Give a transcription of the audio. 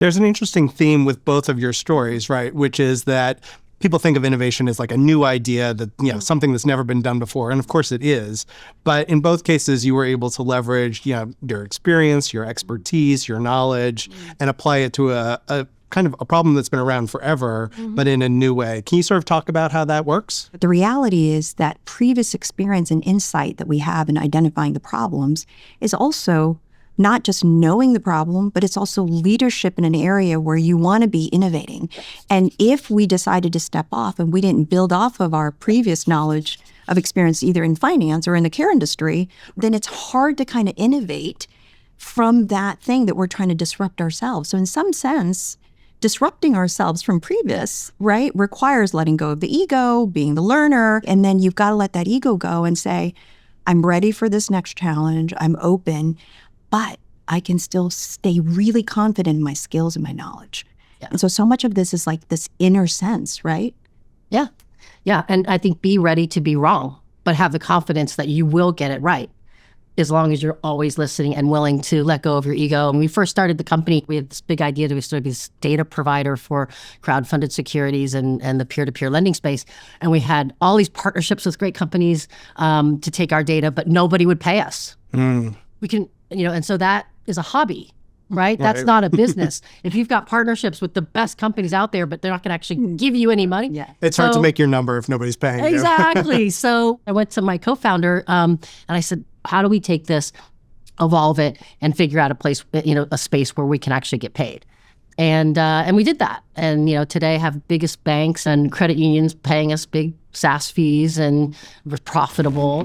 There's an interesting theme with both of your stories, right? Which is that people think of innovation as like a new idea that, something that's never been done before. And of course it is. But in both cases, you were able to leverage, your experience, your expertise, your knowledge, and apply it to a kind of a problem that's been around forever, but in a new way. Can you sort of talk about how that works? The reality is that previous experience and insight that we have in identifying the problems is also not just knowing the problem, but it's also leadership in an area where you want to be innovating. And if we decided to step off and we didn't build off of our previous knowledge of experience either in finance or in the care industry, then it's hard to kind of innovate from that thing that we're trying to disrupt ourselves. So in some sense, disrupting ourselves from previous, right, requires letting go of the ego, being the learner, and then you've got to let that ego go and say, I'm ready for this next challenge, I'm open, but I can still stay really confident in my skills and my knowledge. Yeah. And so much of this is like this inner sense, right? Yeah. Yeah. And I think be ready to be wrong, but have the confidence that you will get it right, as long as you're always listening and willing to let go of your ego. When we first started the company, we had this big idea that we started this data provider for crowdfunded securities and the peer-to-peer lending space. And we had all these partnerships with great companies to take our data, but nobody would pay us. We can, and so that is a hobby, right? That's not a business. If you've got partnerships with the best companies out there, but they're not going to actually give you any money. It's hard to make your number if nobody's paying you. Exactly. So I went to my co-founder and I said, how do we take this, evolve it, and figure out a place, a space where we can actually get paid? And we did that. And, today have biggest banks and credit unions paying us big SaaS fees, and we're profitable.